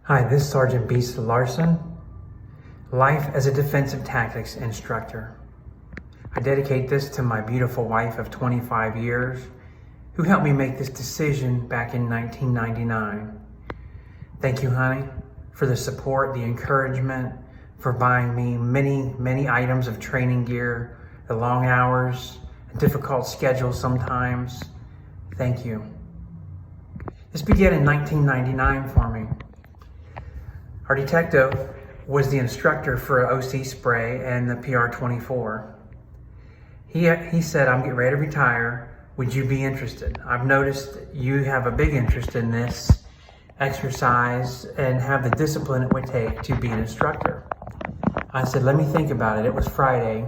Hi, this is Sergeant Beast Larson, Life as a Defensive Tactics Instructor. I dedicate this to my beautiful wife of 25 years who helped me make this decision back in 1999. Thank you, honey, for the support, the encouragement, for buying me many items of training gear, the long hours, a difficult schedule sometimes. Thank you. This began in 1999 for me. Our detective was the instructor for OC spray and the PR-24. He said, "I'm getting ready to retire. Would you be interested? I've noticed you have a big interest in this exercise and have the discipline it would take to be an instructor." I said, "Let me think about it." It was Friday,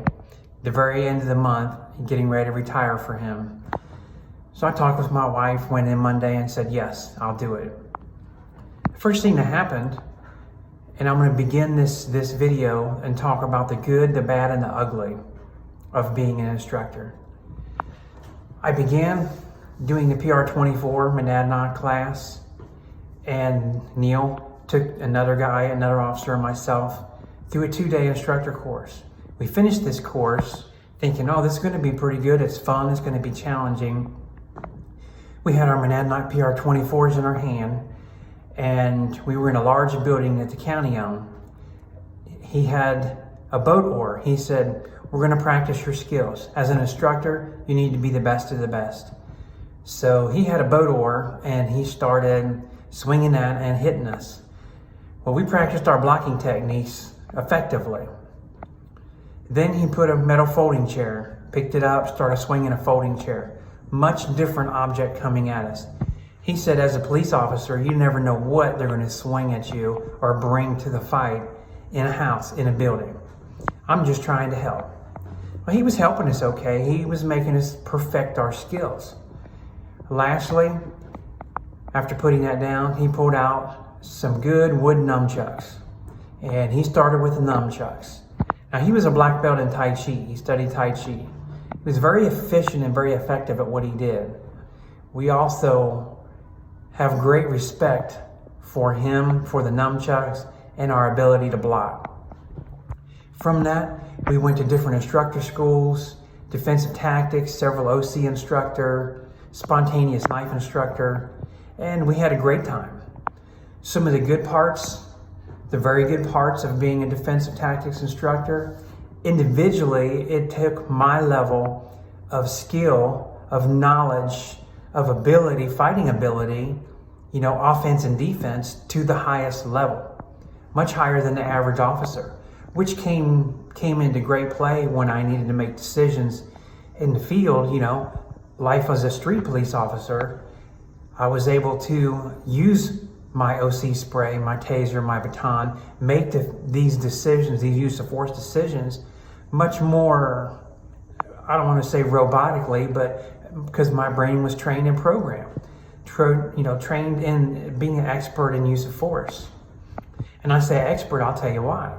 the very end of the month, getting ready to retire for him. So I talked with my wife, went in Monday and said, "Yes, I'll do it." The first thing that happened, and I'm going to begin this video and talk about the good, the bad, and the ugly of being an instructor. I began doing the PR-24 Monadnock class, and Neil took another officer, and myself through a 2-day instructor course. We finished this course thinking, oh, this is going to be pretty good. It's fun. It's going to be challenging. We had our Monadnock PR-24s in our hand, and we were in a large building that the county owned. He had a boat oar. He said, "We're going to practice your skills. As an instructor, you need to be the best of the best." So he had a boat oar, and he started swinging that and hitting us. Well, we practiced our blocking techniques effectively. Then he put a metal folding chair, picked it up, started swinging a folding chair. Much different object coming at us. He said, as a police officer, you never know what they're going to swing at you or bring to the fight in a house, in a building. I'm just trying to help. Well, he was helping us okay. He was making us perfect our skills. Lastly, after putting that down, he pulled out some good wood nunchucks. And he started with the nunchucks. Now, he was a black belt in Tai Chi. He studied Tai Chi. He was very efficient and very effective at what he did. We also have great respect for him, for the nunchucks, and our ability to block. From that, we went to different instructor schools, defensive tactics, several OC instructor, spontaneous knife instructor, and we had a great time. Some of the good parts, the very good parts of being a defensive tactics instructor, individually, it took my level of skill, of knowledge, of ability, fighting ability, offense and defense to the highest level, much higher than the average officer, which came into great play when I needed to make decisions in the field. Life as a street police officer, I was able to use my OC spray, my taser, my baton, make these decisions, these use of force decisions, much more, I don't want to say robotically, but because my brain was trained and programmed. Trained in being an expert in use of force. And I say expert, I'll tell you why.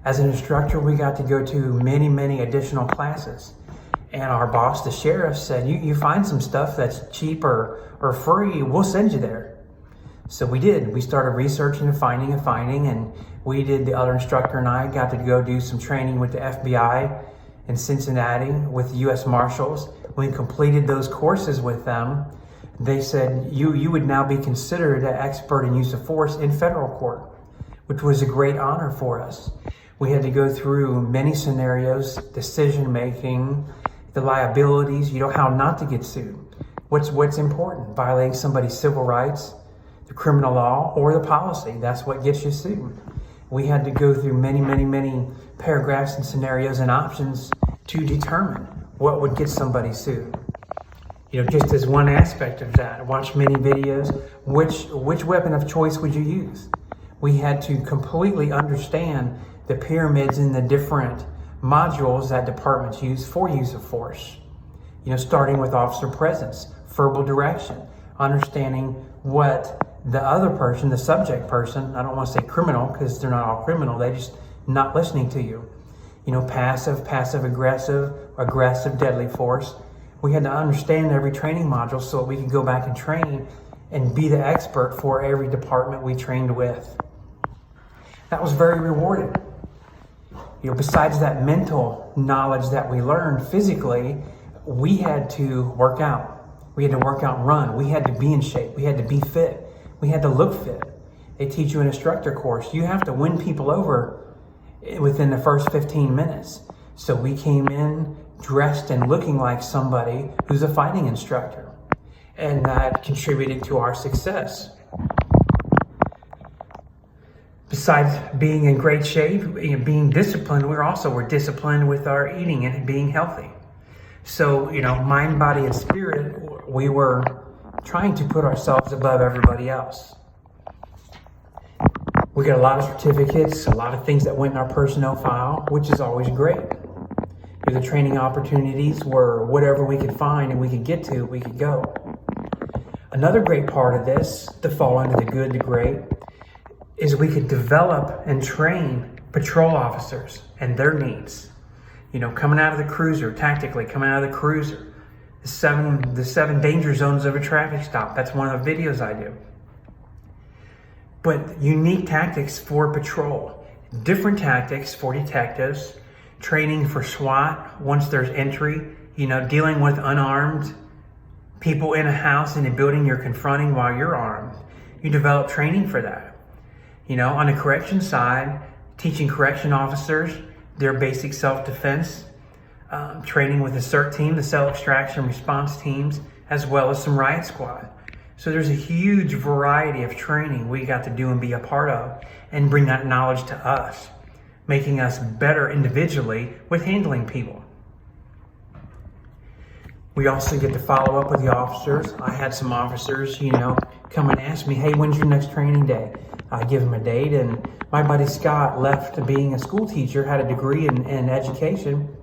As an instructor, we got to go to many additional classes. And our boss, the sheriff, said, you find some stuff that's cheap or free, we'll send you there. So we did. We started researching and finding, and we did, the other instructor and I got to go do some training with the FBI in Cincinnati with the U.S. Marshals. We completed those courses with them. They said, you would now be considered an expert in use of force in federal court, which was a great honor for us. We had to go through many scenarios, decision-making, the liabilities, how not to get sued. What's important? Violating somebody's civil rights, the criminal law, or the policy. That's what gets you sued. We had to go through many paragraphs and scenarios and options to determine what would get somebody sued. Just as one aspect of that, watch many videos. Which weapon of choice would you use? We had to completely understand the pyramids and the different modules that departments use for use of force. Starting with officer presence, verbal direction, understanding what the other person, the subject person, I don't want to say criminal because they're not all criminal, they just not listening to you. Passive, aggressive, deadly force. We had to understand every training module so that we could go back and train and be the expert for every department we trained with. That was very rewarding. Besides that mental knowledge that we learned physically, we had to work out. We had to work out and run. We had to be in shape. We had to be fit. We had to look fit. They teach you an instructor course. You have to win people over within the first 15 minutes. So we came in dressed and looking like somebody who's a fighting instructor. And that contributed to our success. Besides being in great shape and being disciplined, we're disciplined with our eating and being healthy. So, mind, body, and spirit, we were trying to put ourselves above everybody else. We got a lot of certificates, a lot of things that went in our personnel file, which is always great. The training opportunities were whatever we could find and we could get to, we could go. Another great part of this, to fall under the good, the great, is we could develop and train patrol officers and their needs. Coming out of the cruiser, tactically coming out of the cruiser, the seven danger zones of a traffic stop. That's one of the videos I do. But unique tactics for patrol, different tactics for detectives, training for SWAT once there's entry, dealing with unarmed people in a house, in a building you're confronting while you're armed. You develop training for that. On the correction side, teaching correction officers their basic self-defense, training with the CERT team, the cell extraction response teams, as well as some riot squad. So there's a huge variety of training we got to do and be a part of and bring that knowledge to us, making us better individually with handling people. We also get to follow up with the officers. I had some officers, come and ask me, hey, when's your next training day? I give them a date, and my buddy Scott left being a school teacher, had a degree in education,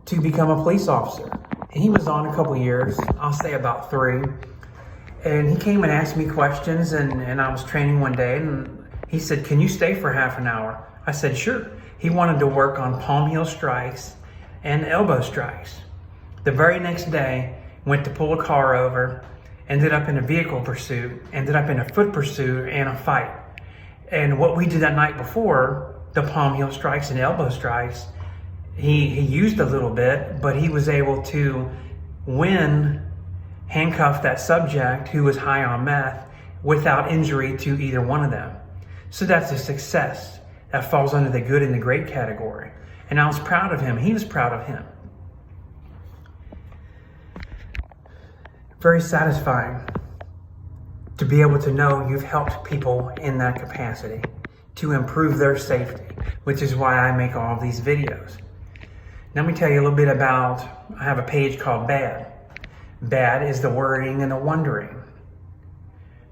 to become a police officer. And he was on a couple years, I'll say about 3. And he came and asked me questions, and I was training one day, and he said, can you stay for half an hour? I said, sure. He wanted to work on palm heel strikes and elbow strikes. The very next day, went to pull a car over, ended up in a vehicle pursuit, ended up in a foot pursuit and a fight. And what we did that night before, the palm heel strikes and elbow strikes, he used a little bit, but he was able to handcuff that subject who was high on meth without injury to either one of them. So that's a success. That falls under the good and the great category. And I was proud of him. He was proud of him. Very satisfying to be able to know you've helped people in that capacity to improve their safety, which is why I make all of these videos. Now, let me tell you a little bit about, I have a page called BAD. BAD is the worrying and the wondering.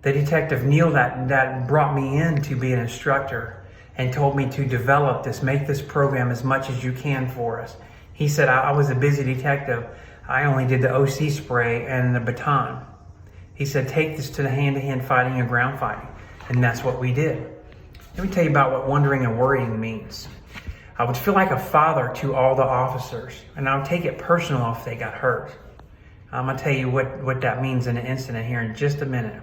The detective Neil that brought me in to be an instructor and told me to develop this, make this program as much as you can for us. He said, I was a busy detective. I only did the OC spray and the baton. He said, take this to the hand-to-hand fighting and ground fighting. And that's what we did. Let me tell you about what wondering and worrying means. I would feel like a father to all the officers, and I would take it personal if they got hurt. I'm gonna tell you what that means in an incident here in just a minute.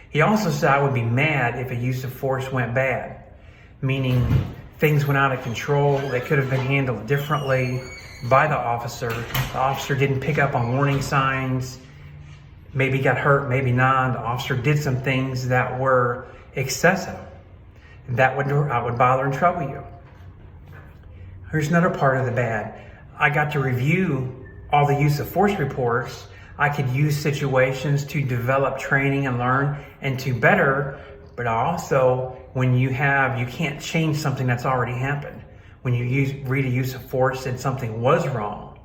He also said I would be mad if a use of force went bad, meaning things went out of control. They could have been handled differently by the officer. The officer didn't pick up on warning signs, maybe got hurt, maybe not. The officer did some things that were excessive. That would bother and trouble you. Here's another part of the bad. I got to review all the use of force reports. I could use situations to develop training and learn and to better, but also when you can't change something that's already happened. When you read a use of force and something was wrong,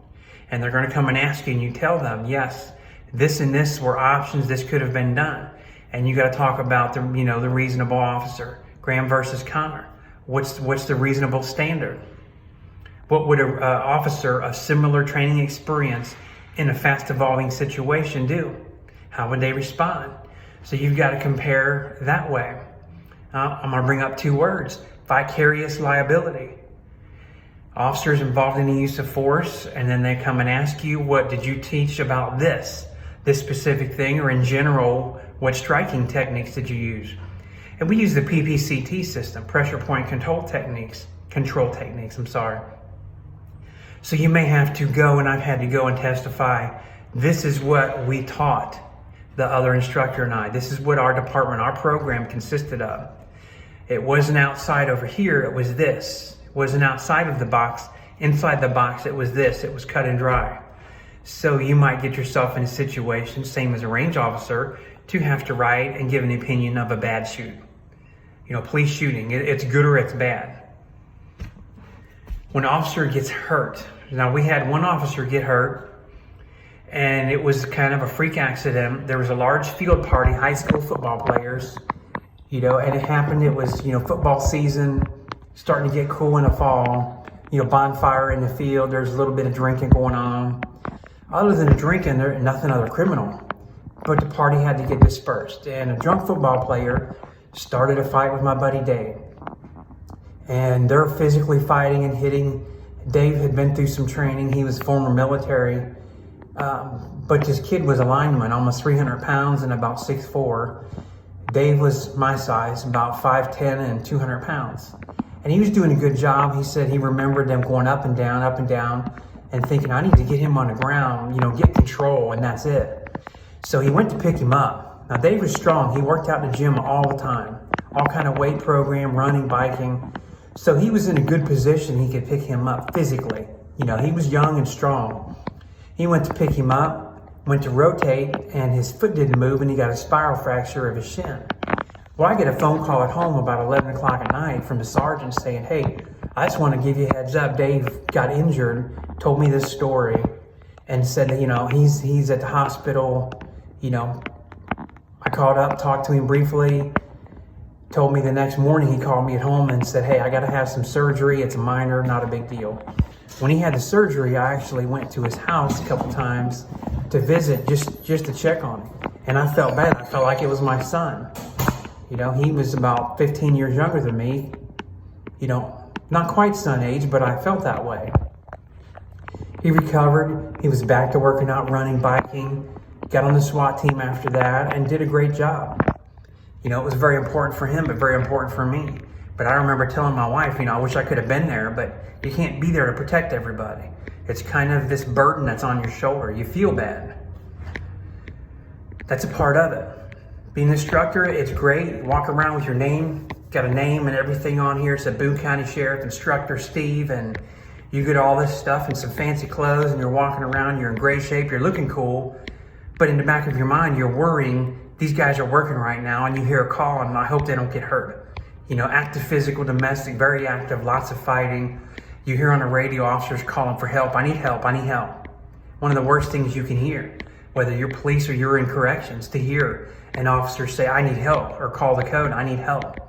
and they're going to come and ask you and you tell them, yes, this and this were options, this could have been done. And you got to talk about the reasonable officer, Graham versus Connor. What's the reasonable standard? What would an officer of similar training experience in a fast evolving situation do? How would they respond? So you've got to compare that way. I'm going to bring up 2 words: vicarious liability. Officers involved in the use of force, and then they come and ask you, what did you teach about this specific thing, or in general, what striking techniques did you use? And we use the PPCT system, pressure point control techniques, I'm sorry. So you may have to go, and I've had to go and testify, this is what we taught the other instructor and I. This is what our department, our program consisted of. It wasn't outside over here, it was this. It wasn't outside of the box, inside the box, it was this. It was cut and dry. So you might get yourself in a situation, same as a range officer, to have to write and give an opinion of a bad shoot. Police shooting, it's good or it's bad. When an officer gets hurt, now we had one officer get hurt, and it was kind of a freak accident. There was a large field party, high school football players, and it happened, it was, football season, starting to get cool in the fall, bonfire in the field, there's a little bit of drinking going on. Other than the drinking, there's nothing other criminal. But the party had to get dispersed, and a drunk football player started a fight with my buddy Dave. And they're physically fighting and hitting. Dave had been through some training. He was former military. But this kid was a lineman, almost 300 pounds and about 6'4". Dave was my size, about 5'10" and 200 pounds. And he was doing a good job. He said he remembered them going up and down, and thinking, I need to get him on the ground, get control, and that's it. So he went to pick him up. Now, Dave was strong. He worked out in the gym all the time, all kind of weight program, running, biking. So he was in a good position. He could pick him up physically. He was young and strong. He went to pick him up, went to rotate, and his foot didn't move, and he got a spiral fracture of his shin. Well, I get a phone call at home about 11 o'clock at night from the sergeant saying, hey, I just want to give you a heads up. Dave got injured, told me this story, and said that, he's at the hospital. I called up, talked to him briefly, told me the next morning he called me at home and said, hey, I got to have some surgery. It's minor, not a big deal. When he had the surgery, I actually went to his house a couple times to visit, just to check on him. And I felt bad. I felt like it was my son. He was about 15 years younger than me. Not quite son age, but I felt that way. He recovered. He was back to working out, running, biking, got on the SWAT team after that, and did a great job. It was very important for him, but very important for me. But I remember telling my wife, I wish I could have been there, but you can't be there to protect everybody. It's kind of this burden that's on your shoulder. You feel bad. That's a part of it. Being an instructor, it's great. You walk around with your name, got a name and everything on here. It's a Boone County Sheriff Instructor Steve, and you get all this stuff and some fancy clothes, and you're walking around, you're in great shape, you're looking cool. But in the back of your mind, you're worrying, these guys are working right now, and you hear a call, and I hope they don't get hurt. Active physical, domestic, very active, lots of fighting. You hear on the radio officers calling for help. I need help, I need help. One of the worst things you can hear, whether you're police or you're in corrections, to hear an officer say, I need help, or call the code, I need help.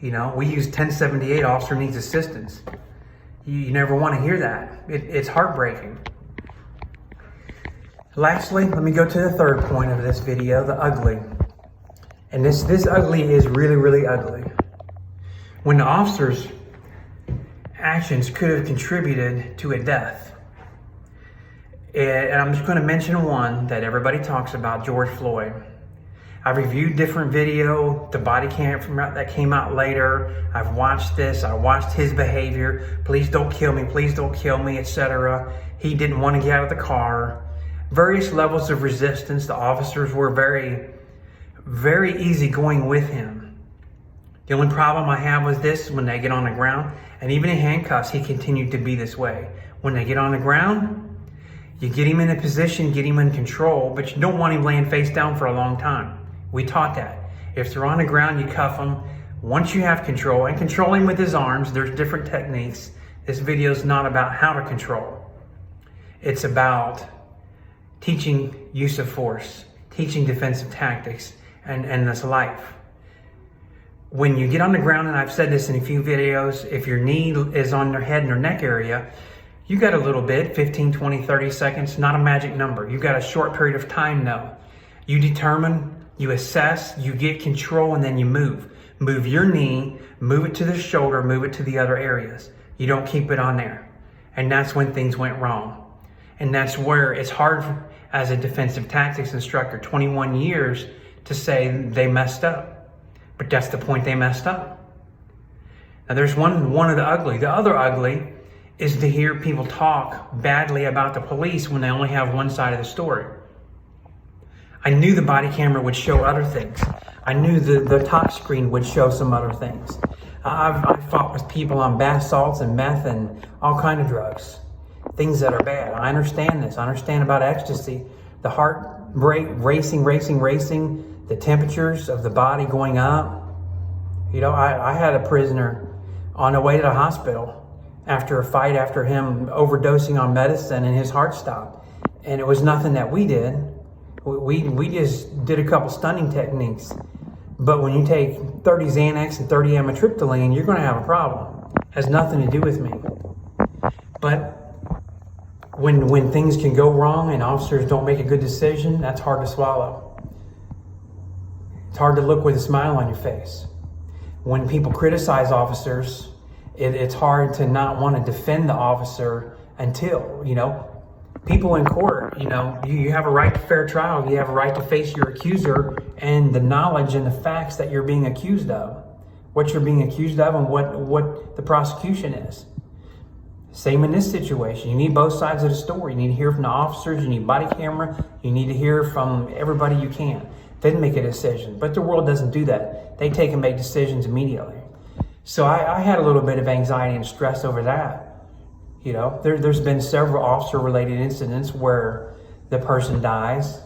We use 1078, officer needs assistance. You never want to hear that. It's heartbreaking. Lastly, let me go to the third point of this video, the ugly. And this ugly is really, really ugly. When the officer's actions could have contributed to a death. And I'm just going to mention one that everybody talks about, George Floyd. I've reviewed different video, the body cam that came out later. I've watched this, I watched his behavior. Please don't kill me, etc. He didn't want to get out of the car. Various levels of resistance. The officers were very, very easygoing with him. The only problem I have with this, when they get on the ground, and even in handcuffs, he continued to be this way. When they get on the ground, you get him in a position, get him in control, but you don't want him laying face down for a long time. We taught that. If they're on the ground, you cuff them. Once you have control, and control him with his arms, there's different techniques. This video is not about how to control. It's about teaching use of force, teaching defensive tactics, and this life. When you get on the ground, and I've said this in a few videos, if your knee is on their head and their neck area, you got a little bit, 15, 20, 30 seconds, not a magic number. You got a short period of time though. You determine, you assess, you get control, and then you move. Move your knee, move it to the shoulder, move it to the other areas. You don't keep it on there. And that's when things went wrong. And that's where it's hard as a defensive tactics instructor, 21 years, to say they messed up. But that's the point, they messed up. Now there's one of the ugly. The other ugly is to hear people talk badly about the police when they only have one side of the story. I knew the body camera would show other things. I knew the touch screen would show some other things. I've fought with people on bath salts and meth and all kinds of drugs, things that are bad. I understand this. I understand about ecstasy, the heart rate racing, the temperatures of the body going up. You know, I had a prisoner on the way to the hospital after a fight, after him overdosing on medicine and his heart stopped. And it was nothing that we did. We just did a couple stunning techniques. But when you take 30 Xanax and 30 amitriptyline, you're going to have a problem. It has nothing to do with me. But when things can go wrong and officers don't make a good decision, that's hard to swallow. It's hard to look with a smile on your face. When people criticize officers, it's hard to not want to defend the officer until, you know, people in court, you know, you have a right to fair trial. You have a right to face your accuser and the knowledge and the facts that you're being accused of, what you're being accused of and what the prosecution is. Same in this situation. You need both sides of the story. You need to hear from the officers. You need body camera. You need to hear from everybody you can. Then make a decision. But the world doesn't do that. They take and make decisions immediately. So I had a little bit of anxiety and stress over that. You know, there's been several officer-related incidents where the person dies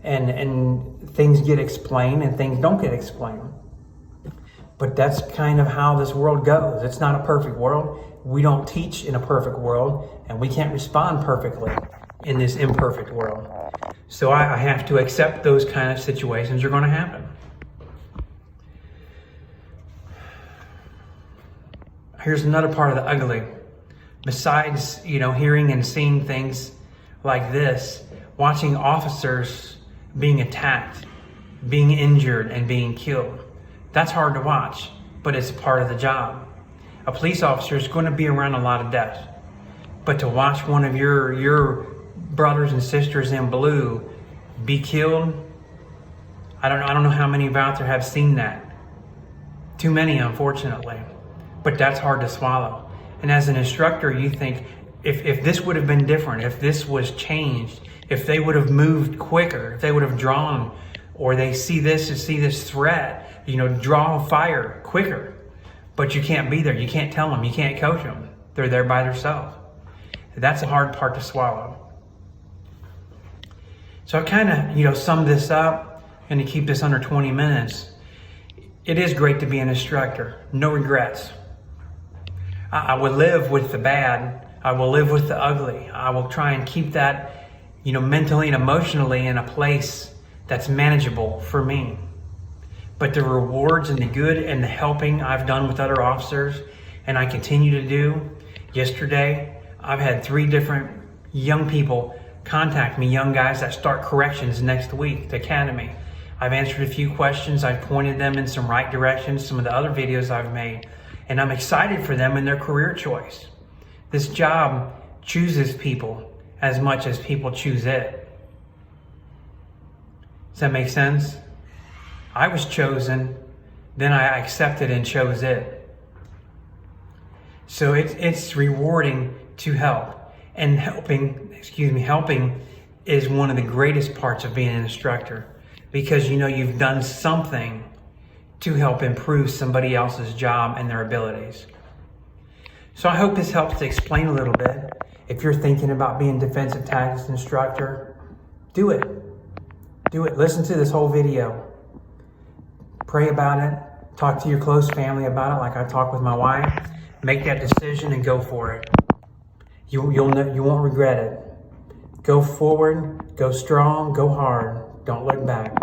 and things get explained and things don't get explained. But that's kind of how this world goes. It's not a perfect world. We don't teach in a perfect world, and we can't respond perfectly in this imperfect world. So I have to accept those kind of situations are going to happen. Here's another part of the ugly. Besides, you know, hearing and seeing things like this, watching officers being attacked, being injured, and being killed. That's hard to watch, but it's part of the job. A police officer is going to be around a lot of death. But to watch one of your brothers and sisters in blue be killed, I don't know how many of you out there have seen that. Too many, unfortunately. But that's hard to swallow. And as an instructor, you think, if this would have been different, if this was changed, if they would have moved quicker, if they would have drawn, or they see this threat, you know, draw fire quicker. But you can't be there. You can't tell them. You can't coach them. They're there by themselves. That's a hard part to swallow. So I kind of, you know, summed this up and to keep this under 20 minutes. It is great to be an instructor. No regrets. I will live with the bad. I will live with the ugly. I will try and keep that, you know, mentally and emotionally in a place that's manageable for me. But the rewards and the good and the helping I've done with other officers, and I continue to do. Yesterday, I've had 3 different young people contact me, young guys that start corrections next week, the academy. I've answered a few questions. I've pointed them in some right directions, some of the other videos I've made. And I'm excited for them in their career choice. This job chooses people as much as people choose it. Does that make sense? I was chosen, then I accepted and chose it. So it's rewarding to help. And helping is one of the greatest parts of being an instructor, because you know you've done something to help improve somebody else's job and their abilities. So I hope this helps to explain a little bit. If you're thinking about being a defensive tactics instructor, do it. Do it. Listen to this whole video. Pray about it. Talk to your close family about it like I talk with my wife. Make that decision and go for it. You won't regret it. Go forward, go strong, go hard. Don't look back.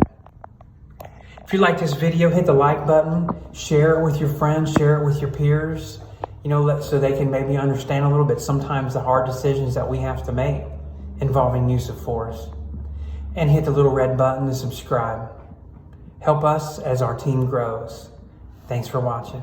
If you like this video, hit the like button, share it with your friends, share it with your peers, you know, so they can maybe understand a little bit sometimes the hard decisions that we have to make involving use of force. And hit the little red button to subscribe. Help us as our team grows. Thanks for watching.